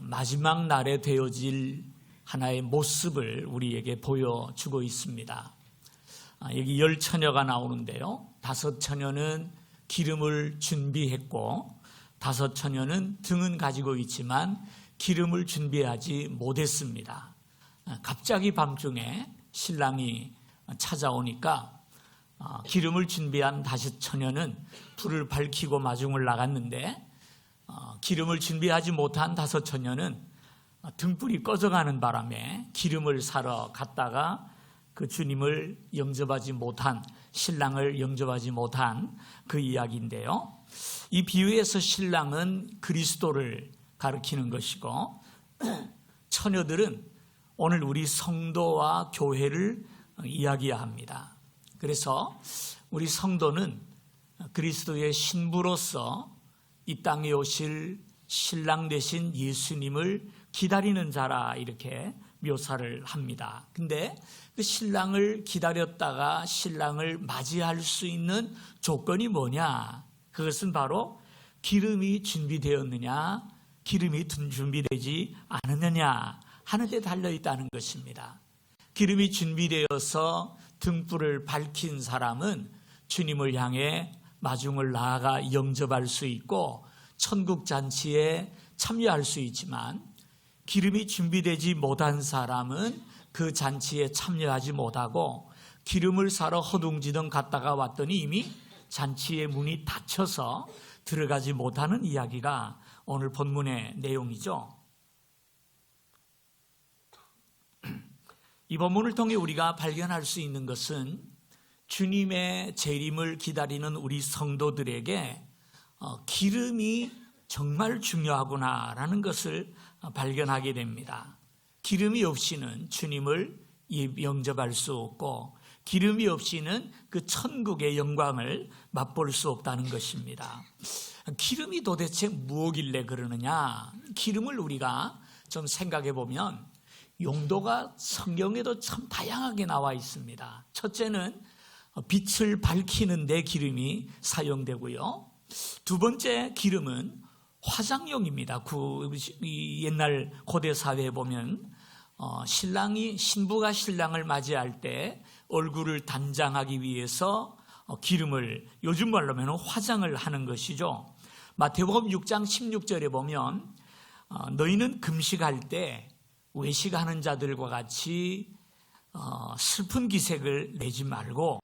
마지막 날에 되어질 하나의 모습을 우리에게 보여주고 있습니다. 여기 10처녀가 나오는데요. 5처녀는 기름을 준비했고 5처녀는 등은 가지고 있지만 기름을 준비하지 못했습니다. 갑자기 밤중에 신랑이 찾아오니까 기름을 준비한 5처녀는 불을 밝히고 마중을 나갔는데 기름을 준비하지 못한 5처녀는 등불이 꺼져가는 바람에 기름을 사러 갔다가 그 주님을 영접하지 못한, 신랑을 영접하지 못한 그 이야기인데요. 이 비유에서 신랑은 그리스도를 가리키는 것이고 처녀들은 오늘 우리 성도와 교회를 이야기합니다. 그래서 우리 성도는 그리스도의 신부로서 이 땅에 오실 신랑 되신 예수님을 기다리는 자라 이렇게 묘사를 합니다. 근데 그 신랑을 기다렸다가 신랑을 맞이할 수 있는 조건이 뭐냐? 그것은 바로 기름이 준비되었느냐, 기름이 준비되지 않았느냐 하는 데 달려있다는 것입니다. 기름이 준비되어서 등불을 밝힌 사람은 주님을 향해 마중을 나아가 영접할 수 있고 천국 잔치에 참여할 수 있지만 기름이 준비되지 못한 사람은 그 잔치에 참여하지 못하고 기름을 사러 허둥지둥 갔다가 왔더니 이미 잔치의 문이 닫혀서 들어가지 못하는 이야기가 오늘 본문의 내용이죠. 이 본문을 통해 우리가 발견할 수 있는 것은 주님의 재림을 기다리는 우리 성도들에게 기름이 정말 중요하구나라는 것을 발견하게 됩니다. 기름이 없이는 주님을 영접할 수 없고 기름이 없이는 그 천국의 영광을 맛볼 수 없다는 것입니다. 기름이 도대체 무엇길래 그러느냐? 기름을 우리가 좀 생각해 보면 용도가 성경에도 참 다양하게 나와 있습니다. 첫째는 빛을 밝히는 데 기름이 사용되고요. 두 번째 기름은 화장용입니다. 옛날 고대 사회에 보면 신부가 신랑을 맞이할 때 얼굴을 단장하기 위해서 기름을, 요즘 말로 하면 화장을 하는 것이죠. 마태복음 6장 16절에 보면 너희는 금식할 때 외식하는 자들과 같이 슬픈 기색을 내지 말고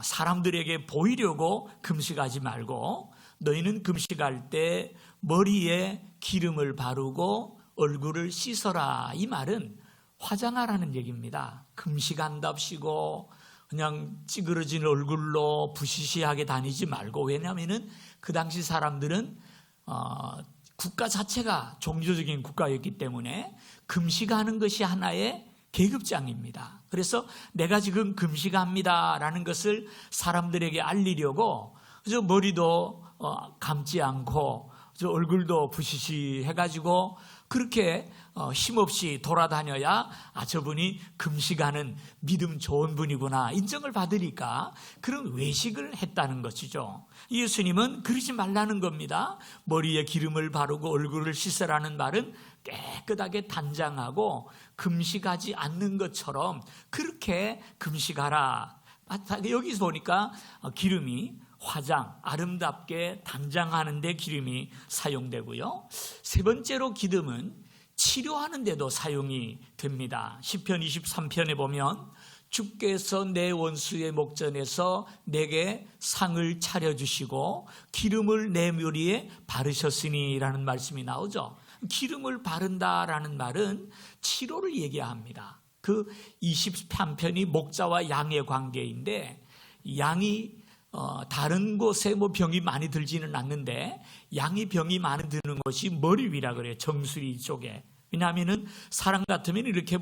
사람들에게 보이려고 금식하지 말고 너희는 금식할 때 머리에 기름을 바르고 얼굴을 씻어라. 이 말은 화장하라는 얘기입니다. 금식한답시고 그냥 찌그러진 얼굴로 부시시하게 다니지 말고, 왜냐하면 그 당시 사람들은 국가 자체가 종교적인 국가였기 때문에 금식하는 것이 하나의 계급장입니다. 그래서 내가 지금 금식합니다라는 것을 사람들에게 알리려고 저 머리도 감지 않고 저 얼굴도 부시시 해가지고 그렇게 힘없이 돌아다녀야 저분이 금식하는 믿음 좋은 분이구나 인정을 받으니까 그런 외식을 했다는 것이죠. 예수님은 그러지 말라는 겁니다. 머리에 기름을 바르고 얼굴을 씻으라는 말은 깨끗하게 단장하고 금식하지 않는 것처럼 그렇게 금식하라. 여기서 보니까 기름이 화장, 아름답게 단장하는 데 기름이 사용되고요. 세 번째로 기름은 치료하는 데도 사용이 됩니다. 시편 23편에 보면 주께서 내 원수의 목전에서 내게 상을 차려주시고 기름을 내 머리에 바르셨으니 라는 말씀이 나오죠. 기름을 바른다라는 말은 치료를 얘기합니다. 그 23편이 목자와 양의 관계인데 양이 다른 곳에 병이 많이 들지는 않는데 양이 병이 많이 드는 것이 머리 위라 그래요. 정수리 쪽에. 왜냐하면 사람 같으면 이렇게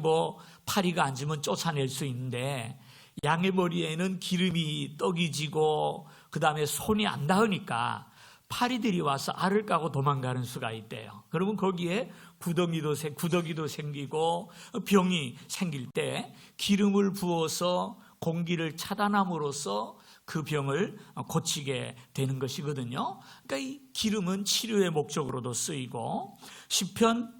파리가 앉으면 쫓아낼 수 있는데 양의 머리에는 기름이 떡이 지고 그 다음에 손이 안 닿으니까 파리들이 와서 알을 까고 도망가는 수가 있대요. 그러면 거기에 구더기도 생기고 병이 생길 때 기름을 부어서 공기를 차단함으로써 그 병을 고치게 되는 것이거든요. 그러니까 이 기름은 치료의 목적으로도 쓰이고, 시편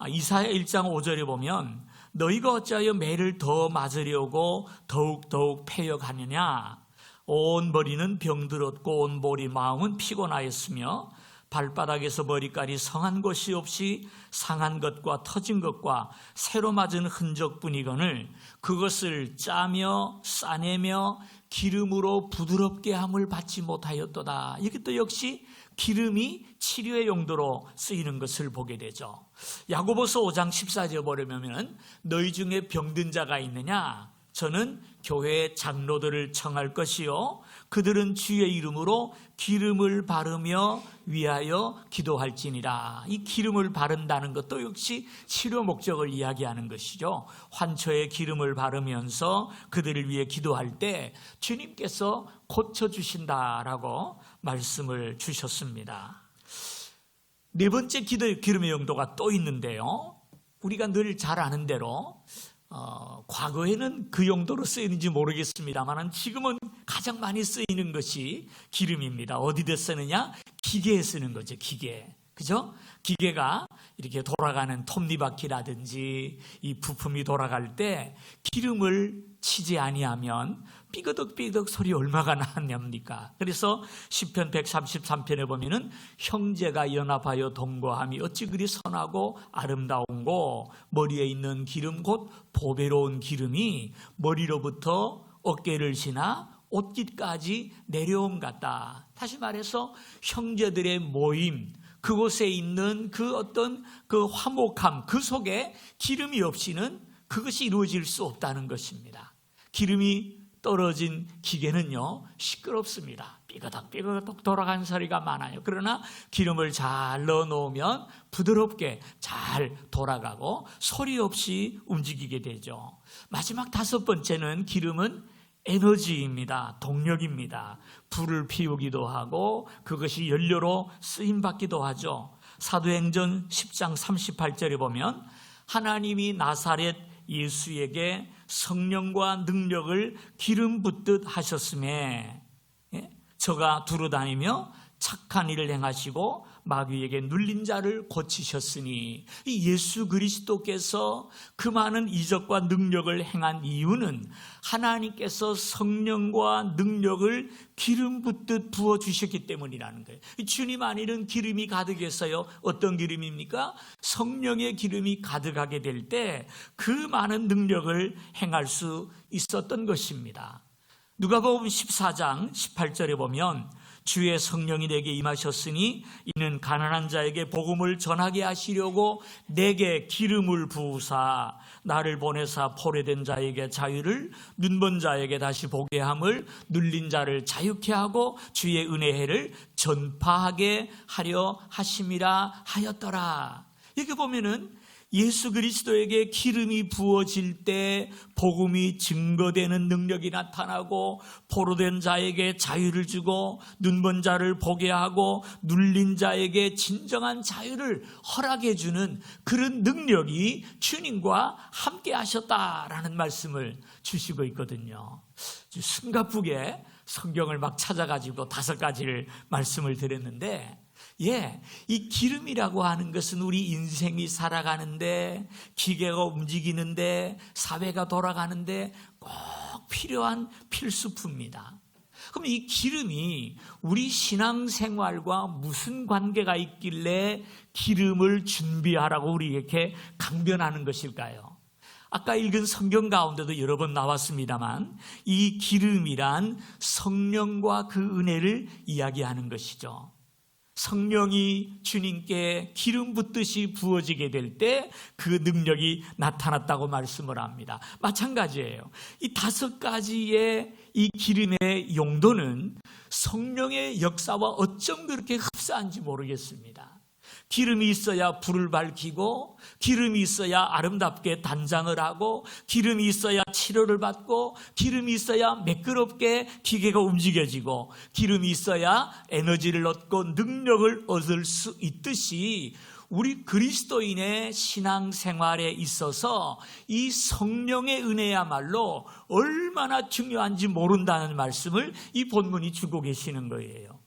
이사야 1장 5절에 보면 너희가 어찌하여 매를 더 맞으려고 더욱 패역하느냐. 온 머리는 병들었고 온 머리 마음은 피곤하였으며 발바닥에서 머리까지 성한 것이 없이 상한 것과 터진 것과 새로 맞은 흔적뿐이거늘 그것을 짜며 싸내며 기름으로 부드럽게 함을 받지 못하였도다. 이것도 역시 기름이 치료의 용도로 쓰이는 것을 보게 되죠. 야고보서 5장 14절에 보려면 너희 중에 병든 자가 있느냐? 저는 교회의 장로들을 청할 것이요 그들은 주의 이름으로 기름을 바르며 위하여 기도할지니라. 이 기름을 바른다는 것도 역시 치료 목적을 이야기하는 것이죠. 환초에 기름을 바르면서 그들을 위해 기도할 때 주님께서 고쳐주신다라고 말씀을 주셨습니다. 네 번째 기름의 용도가 또 있는데요, 우리가 늘 잘 아는 대로 과거에는 그 용도로 쓰이는지 모르겠습니다만 지금은 가장 많이 쓰이는 것이 기름입니다. 어디다 쓰느냐? 기계에 쓰는 거죠. 기계. 그죠? 기계가 이렇게 돌아가는 톱니바퀴라든지 이 부품이 돌아갈 때 기름을 치지 아니하면 삐그덕삐그덕 소리 얼마가 나냐입니까? 그래서 시편 133편에 보면은 형제가 연합하여 동거함이 어찌 그리 선하고 아름다운고 머리에 있는 기름 곧 보배로운 기름이 머리로부터 어깨를 지나 옷깃까지 내려옴 같다. 다시 말해서 형제들의 모임, 그곳에 있는 그 어떤 그 화목함, 그 속에 기름이 없이는 그것이 이루어질 수 없다는 것입니다. 기름이 떨어진 기계는요 시끄럽습니다. 삐그덕삐그덕 돌아가는 소리가 많아요. 그러나 기름을 잘 넣어놓으면 부드럽게 잘 돌아가고 소리 없이 움직이게 되죠. 마지막 다섯 번째는 기름은 에너지입니다. 동력입니다. 불을 피우기도 하고 그것이 연료로 쓰임받기도 하죠. 사도행전 10장 38절에 보면 하나님이 나사렛 예수에게 성령과 능력을 기름 붓듯 하셨음에 저가 두루다니며 착한 일을 행하시고 마귀에게 눌린 자를 고치셨으니, 이 예수 그리스도께서 그 많은 이적과 능력을 행한 이유는 하나님께서 성령과 능력을 기름 붓듯 부어주셨기 때문이라는 거예요. 주님 안에는 기름이 가득해서요, 어떤 기름입니까? 성령의 기름이 가득하게 될 때 그 많은 능력을 행할 수 있었던 것입니다. 누가복음 14장 18절에 보면 주의 성령이 내게 임하셨으니 이는 가난한 자에게 복음을 전하게 하시려고 내게 기름을 부으사 나를 보내사 포로된 자에게 자유를, 눈먼 자에게 다시 보게 함을, 눌린 자를 자유케 하고 주의 은혜를 전파하게 하려 하심이라 하였더라. 여기 보면은 예수 그리스도에게 기름이 부어질 때 복음이 증거되는 능력이 나타나고 포로된 자에게 자유를 주고 눈먼 자를 보게 하고 눌린 자에게 진정한 자유를 허락해 주는 그런 능력이 주님과 함께 하셨다라는 말씀을 주시고 있거든요. 숨가쁘게 성경을 막 찾아가지고 5가지를 말씀을 드렸는데, 이 기름이라고 하는 것은 우리 인생이 살아가는데, 기계가 움직이는데, 사회가 돌아가는데 꼭 필요한 필수품입니다. 그럼 이 기름이 우리 신앙생활과 무슨 관계가 있길래 기름을 준비하라고 우리에게 강변하는 것일까요? 아까 읽은 성경 가운데도 여러 번 나왔습니다만 이 기름이란 성령과 그 은혜를 이야기하는 것이죠. 성령이 주님께 기름 붓듯이 부어지게 될 때 그 능력이 나타났다고 말씀을 합니다. 마찬가지예요. 이 5가지의 이 기름의 용도는 성령의 역사와 어쩜 그렇게 흡사한지 모르겠습니다. 기름이 있어야 불을 밝히고, 기름이 있어야 아름답게 단장을 하고, 기름이 있어야 치료를 받고, 기름이 있어야 매끄럽게 기계가 움직여지고, 기름이 있어야 에너지를 얻고 능력을 얻을 수 있듯이 우리 그리스도인의 신앙생활에 있어서 이 성령의 은혜야말로 얼마나 중요한지 모른다는 말씀을 이 본문이 주고 계시는 거예요.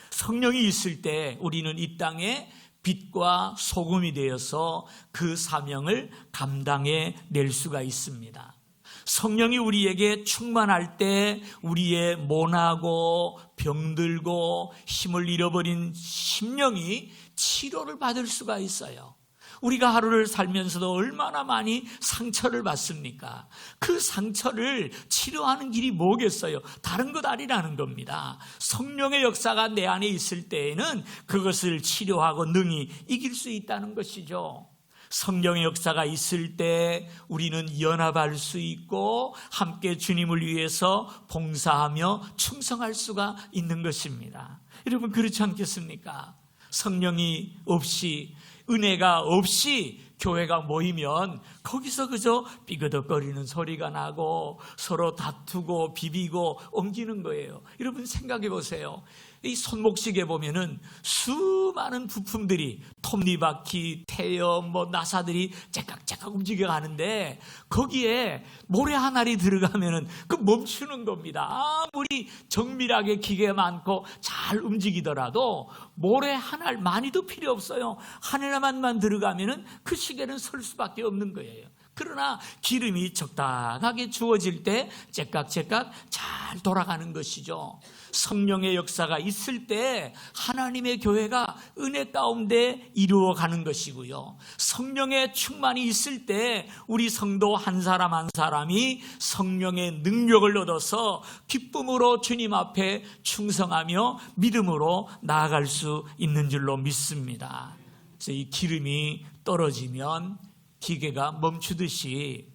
성령이 있을 때 우리는 이 땅에 빛과 소금이 되어서 그 사명을 감당해 낼 수가 있습니다. 성령이 우리에게 충만할 때 우리의 모나고 병들고 힘을 잃어버린 심령이 치료를 받을 수가 있어요. 우리가 하루를 살면서도 얼마나 많이 상처를 받습니까? 그 상처를 치료하는 길이 뭐겠어요? 다른 것 아니라는 겁니다. 성령의 역사가 내 안에 있을 때에는 그것을 치료하고 능히 이길 수 있다는 것이죠. 성령의 역사가 있을 때 우리는 연합할 수 있고 함께 주님을 위해서 봉사하며 충성할 수가 있는 것입니다. 여러분, 그렇지 않겠습니까? 성령이 없이, 은혜가 없이 교회가 모이면 거기서 그저 삐그덕거리는 소리가 나고 서로 다투고 비비고 옮기는 거예요. 여러분, 생각해 보세요. 이 손목시계 보면은 수많은 부품들이, 톱니바퀴, 태엽, 나사들이 째깍째깍 움직여 가는데 거기에 모래 한 알이 들어가면은 그 멈추는 겁니다. 아무리 정밀하게 기계가 많고 잘 움직이더라도 모래 한 알 많이도 필요 없어요. 한 알만 들어가면은 그 시계는 설 수밖에 없는 거예요. 그러나 기름이 적당하게 주어질 때 째깍째깍 잘 돌아가는 것이죠. 성령의 역사가 있을 때 하나님의 교회가 은혜 가운데 이루어가는 것이고요. 성령의 충만이 있을 때 우리 성도 한 사람 한 사람이 성령의 능력을 얻어서 기쁨으로 주님 앞에 충성하며 믿음으로 나아갈 수 있는 줄로 믿습니다. 그래서 이 기름이 떨어지면 기계가 멈추듯이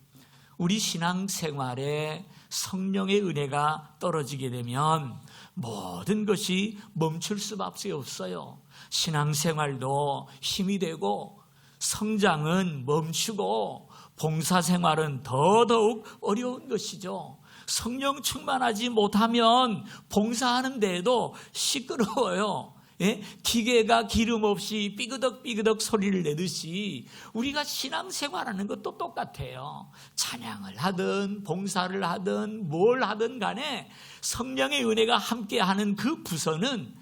우리 신앙생활에 성령의 은혜가 떨어지게 되면 모든 것이 멈출 수밖에 없어요. 신앙생활도 힘이 되고 성장은 멈추고 봉사생활은 더더욱 어려운 것이죠. 성령 충만하지 못하면 봉사하는 데에도 시끄러워요. 기계가 기름 없이 삐그덕삐그덕 소리를 내듯이 우리가 신앙생활하는 것도 똑같아요. 찬양을 하든 봉사를 하든 뭘 하든 간에 성령의 은혜가 함께하는 그 부서는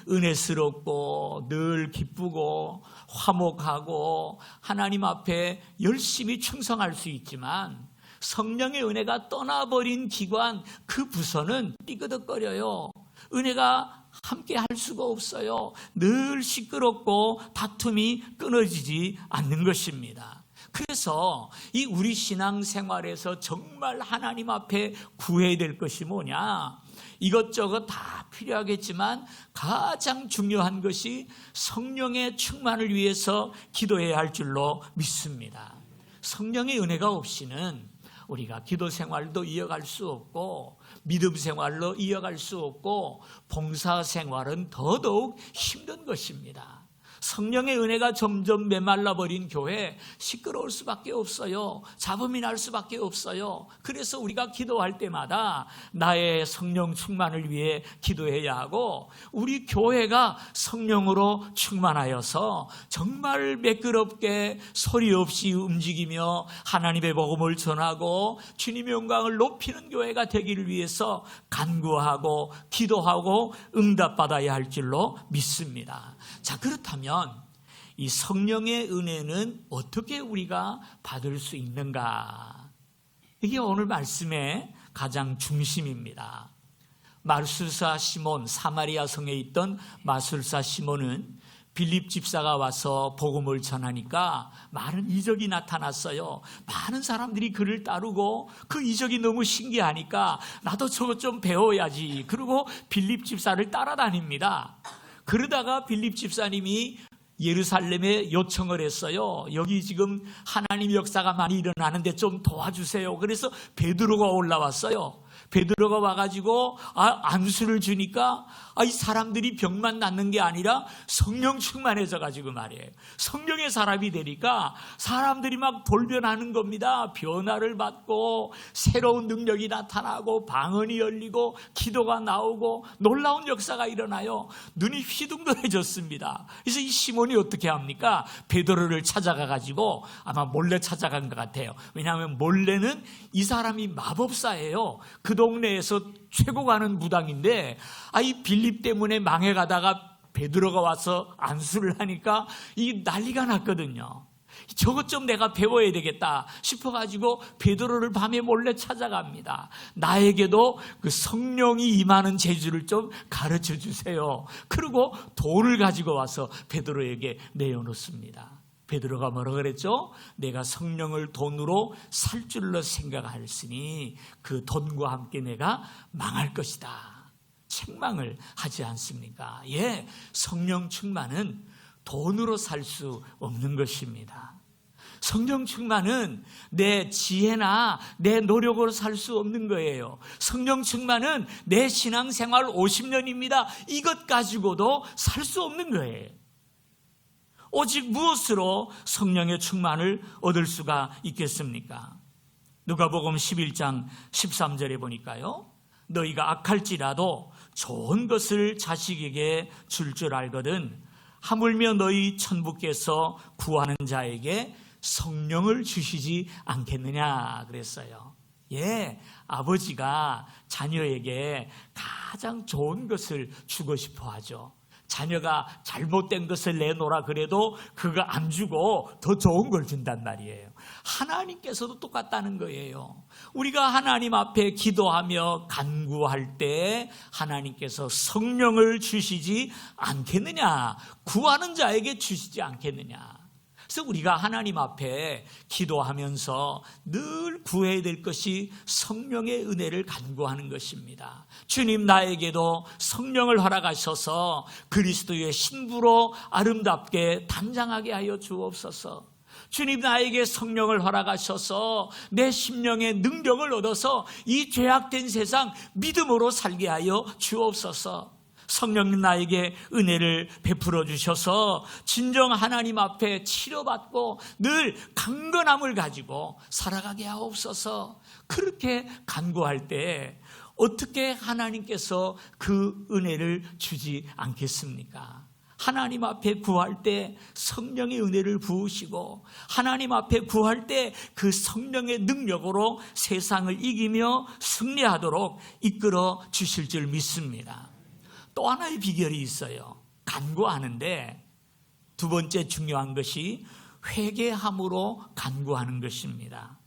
은혜스럽고 늘 기쁘고 화목하고 하나님 앞에 열심히 충성할 수 있지만 성령의 은혜가 떠나버린 기관, 그 부서는 삐그덕거려요. 은혜가 함께 할 수가 없어요. 늘 시끄럽고 다툼이 끊어지지 않는 것입니다. 그래서 이 우리 신앙생활에서 정말 하나님 앞에 구해야 될 것이 뭐냐? 이것저것 다 필요하겠지만 가장 중요한 것이 성령의 충만을 위해서 기도해야 할 줄로 믿습니다. 성령의 은혜가 없이는 우리가 기도 생활도 이어갈 수 없고 믿음 생활로 이어갈 수 없고 봉사 생활은 더더욱 힘든 것입니다. 성령의 은혜가 점점 메말라버린 교회, 시끄러울 수밖에 없어요. 잡음이 날 수밖에 없어요. 그래서 우리가 기도할 때마다 나의 성령 충만을 위해 기도해야 하고 우리 교회가 성령으로 충만하여서 정말 매끄럽게 소리 없이 움직이며 하나님의 복음을 전하고 주님의 영광을 높이는 교회가 되기를 위해서 간구하고 기도하고 응답받아야 할 줄로 믿습니다. 자, 그렇다면 이 성령의 은혜는 어떻게 우리가 받을 수 있는가? 이게 오늘 말씀의 가장 중심입니다. 마술사 시몬, 사마리아 성에 있던 마술사 시몬은 빌립 집사가 와서 복음을 전하니까 많은 이적이 나타났어요. 많은 사람들이 그를 따르고 그 이적이 너무 신기하니까 나도 저것 좀 배워야지. 그리고 빌립 집사를 따라다닙니다. 그러다가 빌립 집사님이 예루살렘에 요청을 했어요. 여기 지금 하나님 역사가 많이 일어나는데 좀 도와주세요. 그래서 베드로가 올라왔어요. 베드로가 와가지고 안수를 주니까 이 사람들이 병만 낫는 게 아니라 성령 충만해져 가지고 말이에요. 성령의 사람이 되니까 사람들이 막 돌변하는 겁니다. 변화를 받고 새로운 능력이 나타나고 방언이 열리고 기도가 나오고 놀라운 역사가 일어나요. 눈이 휘둥그레졌습니다. 그래서 이 시몬이 어떻게 합니까? 베드로를 찾아가 가지고 아마 몰래 찾아간 것 같아요. 왜냐하면 몰래는 이 사람이 마법사예요. 그 동네에서 최고 가는 무당인데 이 빌립 때문에 망해가다가 베드로가 와서 안수를 하니까 이 난리가 났거든요. 저것 좀 내가 배워야 되겠다 싶어가지고 베드로를 밤에 몰래 찾아갑니다. 나에게도 그 성령이 임하는 재주를 좀 가르쳐 주세요. 그리고 돈을 가지고 와서 베드로에게 내어놓습니다. 베드로가 뭐라 그랬죠? 내가 성령을 돈으로 살 줄로 생각하였으니 그 돈과 함께 내가 망할 것이다. 책망을 하지 않습니까? 예, 성령 충만은 돈으로 살 수 없는 것입니다. 성령 충만은 내 지혜나 내 노력으로 살 수 없는 거예요. 성령 충만은 내 신앙생활 50년입니다. 이것 가지고도 살 수 없는 거예요. 오직 무엇으로 성령의 충만을 얻을 수가 있겠습니까? 누가복음 11장 13절에 보니까요, 너희가 악할지라도 좋은 것을 자식에게 줄 줄 알거든 하물며 너희 천부께서 구하는 자에게 성령을 주시지 않겠느냐 그랬어요. 예, 아버지가 자녀에게 가장 좋은 것을 주고 싶어 하죠. 자녀가 잘못된 것을 내놓으라 그래도 그거 안 주고 더 좋은 걸 준단 말이에요. 하나님께서도 똑같다는 거예요. 우리가 하나님 앞에 기도하며 간구할 때 하나님께서 성령을 주시지 않겠느냐, 구하는 자에게 주시지 않겠느냐. 그래서 우리가 하나님 앞에 기도하면서 늘 구해야 될 것이 성령의 은혜를 간구하는 것입니다. 주님, 나에게도 성령을 허락하셔서 그리스도의 신부로 아름답게 단장하게 하여 주옵소서. 주님, 나에게 성령을 허락하셔서 내 심령의 능력을 얻어서 이 죄악된 세상 믿음으로 살게 하여 주옵소서. 성령님, 나에게 은혜를 베풀어 주셔서 진정 하나님 앞에 치료받고 늘 강건함을 가지고 살아가게 하옵소서. 그렇게 간구할 때 어떻게 하나님께서 그 은혜를 주지 않겠습니까? 하나님 앞에 구할 때 성령의 은혜를 부으시고 하나님 앞에 구할 때 그 성령의 능력으로 세상을 이기며 승리하도록 이끌어 주실 줄 믿습니다. 또 하나의 비결이 있어요. 간구하는데 두 번째 중요한 것이 회개함으로 간구하는 것입니다.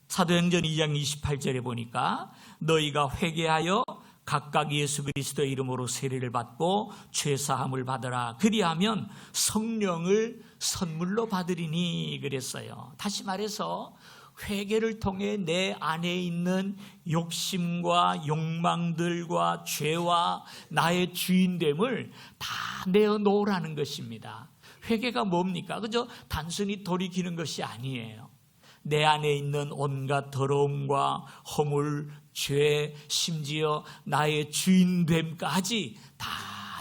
사도행전 2장 28절에 보니까 너희가 회개하여 각각 예수 그리스도의 이름으로 세례를 받고 죄사함을 받으라. 그리하면 성령을 선물로 받으리니 그랬어요. 다시 말해서 회개를 통해 내 안에 있는 욕심과 욕망들과 죄와 나의 주인됨을 다 내어놓으라는 것입니다. 회개가 뭡니까? 그저 단순히 돌이키는 것이 아니에요. 내 안에 있는 온갖 더러움과 허물, 죄, 심지어 나의 주인됨까지 다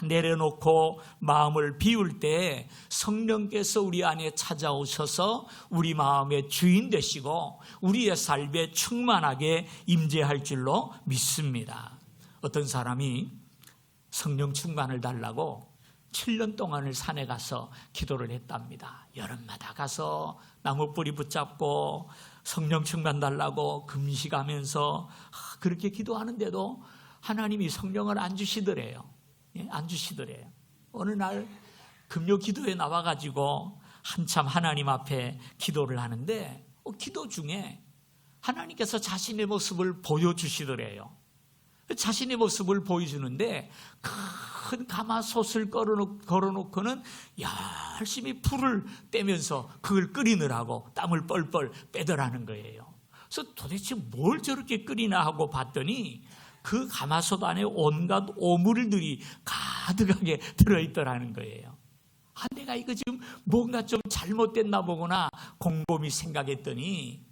내려놓고 마음을 비울 때 성령께서 우리 안에 찾아오셔서 우리 마음의 주인 되시고 우리의 삶에 충만하게 임재할 줄로 믿습니다. 어떤 사람이 성령 충만을 달라고 7년 동안을 산에 가서 기도를 했답니다. 여름마다 가서 나무뿌리 붙잡고 성령 충만 달라고 금식하면서 그렇게 기도하는데도 하나님이 성령을 안 주시더래요. 안 주시더래요. 어느 날 금요 기도에 나와가지고 한참 하나님 앞에 기도를 하는데 기도 중에 하나님께서 자신의 모습을 보여주시더래요. 자신의 모습을 보여주는데 큰 가마솥을 걸어놓고는 열심히 불을 떼면서 그걸 끓이느라고 땀을 뻘뻘 빼더라는 거예요. 그래서 도대체 뭘 저렇게 끓이나 하고 봤더니 그 가마솥 안에 온갖 오물들이 가득하게 들어있더라는 거예요. 내가 이거 지금 뭔가 좀 잘못됐나 보구나 곰곰이 생각했더니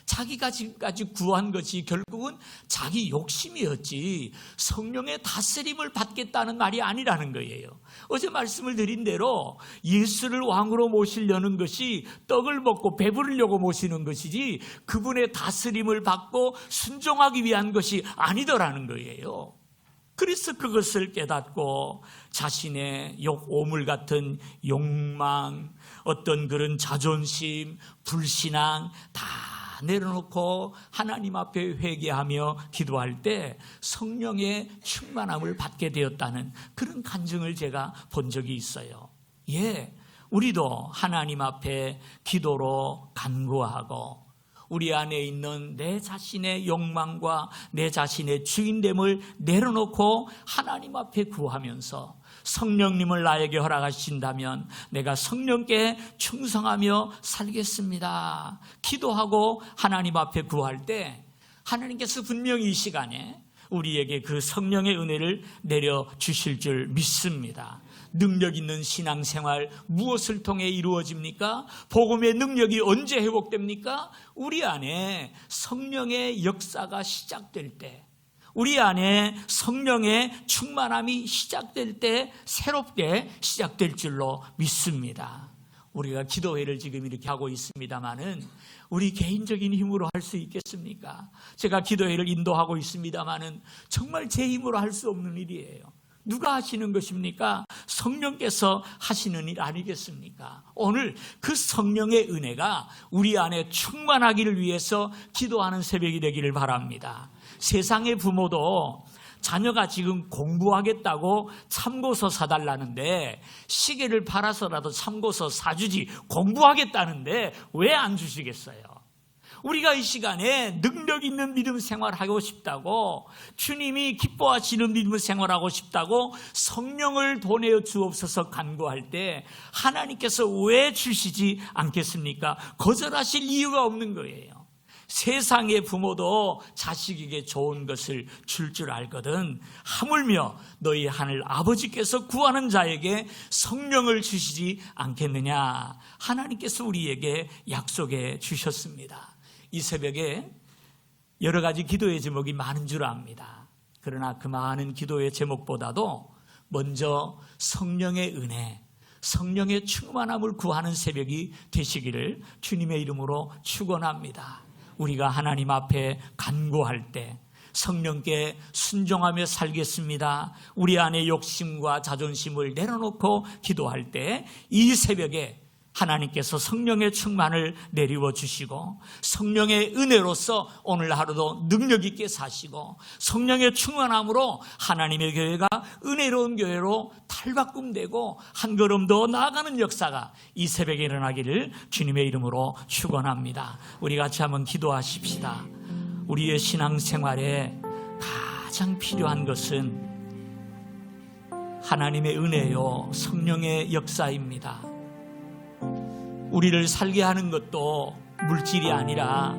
자기가 지금까지 구한 것이 결국은 자기 욕심이었지 성령의 다스림을 받겠다는 말이 아니라는 거예요. 어제 말씀을 드린 대로 예수를 왕으로 모시려는 것이 떡을 먹고 배부르려고 모시는 것이지 그분의 다스림을 받고 순종하기 위한 것이 아니더라는 거예요. 그래서 그것을 깨닫고 자신의 오물 같은 욕망, 어떤 그런 자존심, 불신앙 다 내려놓고 하나님 앞에 회개하며 기도할 때 성령의 충만함을 받게 되었다는 그런 간증을 제가 본 적이 있어요. 우리도 하나님 앞에 기도로 간구하고 우리 안에 있는 내 자신의 욕망과 내 자신의 주인됨을 내려놓고 하나님 앞에 구하면서 성령님을 나에게 허락하신다면 내가 성령께 충성하며 살겠습니다. 기도하고 하나님 앞에 구할 때 하나님께서 분명히 이 시간에 우리에게 그 성령의 은혜를 내려주실 줄 믿습니다. 능력 있는 신앙생활 무엇을 통해 이루어집니까? 복음의 능력이 언제 회복됩니까? 우리 안에 성령의 역사가 시작될 때, 우리 안에 성령의 충만함이 시작될 때 새롭게 시작될 줄로 믿습니다. 우리가 기도회를 지금 이렇게 하고 있습니다마는 우리 개인적인 힘으로 할 수 있겠습니까? 제가 기도회를 인도하고 있습니다마는 정말 제 힘으로 할 수 없는 일이에요. 누가 하시는 것입니까? 성령께서 하시는 일 아니겠습니까? 오늘 그 성령의 은혜가 우리 안에 충만하기를 위해서 기도하는 새벽이 되기를 바랍니다. 세상의 부모도 자녀가 지금 공부하겠다고 참고서 사달라는데 시계를 팔아서라도 참고서 사주지 공부하겠다는데 왜 안 주시겠어요? 우리가 이 시간에 능력 있는 믿음 생활하고 싶다고, 주님이 기뻐하시는 믿음 생활하고 싶다고 성령을 보내어 주옵소서 간구할 때 하나님께서 왜 주시지 않겠습니까? 거절하실 이유가 없는 거예요. 세상의 부모도 자식에게 좋은 것을 줄 알거든 하물며 너희 하늘 아버지께서 구하는 자에게 성령을 주시지 않겠느냐. 하나님께서 우리에게 약속해 주셨습니다. 이 새벽에 여러 가지 기도의 제목이 많은 줄 압니다. 그러나 그 많은 기도의 제목보다도 먼저 성령의 은혜, 성령의 충만함을 구하는 새벽이 되시기를 주님의 이름으로 축원합니다. 우리가 하나님 앞에 간구할 때 성령께 순종하며 살겠습니다. 우리 안의 욕심과 자존심을 내려놓고 기도할 때 이 새벽에 하나님께서 성령의 충만을 내리워 주시고 성령의 은혜로서 오늘 하루도 능력 있게 사시고 성령의 충만함으로 하나님의 교회가 은혜로운 교회로 탈바꿈되고 한 걸음 더 나아가는 역사가 이 새벽에 일어나기를 주님의 이름으로 축원합니다. 우리 같이 한번 기도하십시다. 우리의 신앙생활에 가장 필요한 것은 하나님의 은혜요 성령의 역사입니다. 우리를 살게 하는 것도 물질이 아니라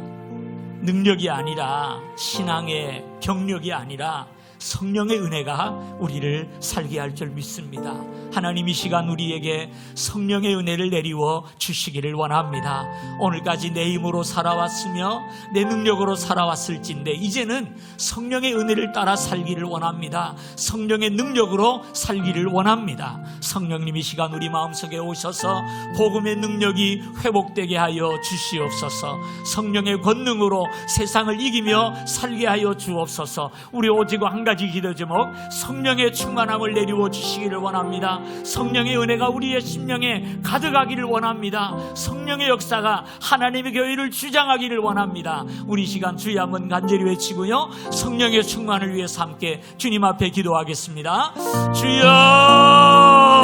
능력이 아니라 신앙의 경력이 아니라 성령의 은혜가 우리를 살게 할 줄 믿습니다. 하나님 이 시간 우리에게 성령의 은혜를 내리워 주시기를 원합니다. 오늘까지 내 힘으로 살아왔으며 내 능력으로 살아왔을진데 이제는 성령의 은혜를 따라 살기를 원합니다. 성령의 능력으로 살기를 원합니다. 성령님 이 시간 우리 마음속에 오셔서 복음의 능력이 회복되게 하여 주시옵소서. 성령의 권능으로 세상을 이기며 살게 하여 주옵소서. 우리 오직 한 가지 기도 제목, 성령의 충만함을 내리워 주시기를 원합니다. 성령의 은혜가 우리의 심령에 가득하기를 원합니다. 성령의 역사가 하나님의 교회를 주장하기를 원합니다. 우리 시간 주여 한번 간절히 외치고요, 성령의 충만을 위해서 함께 주님 앞에 기도하겠습니다. 주여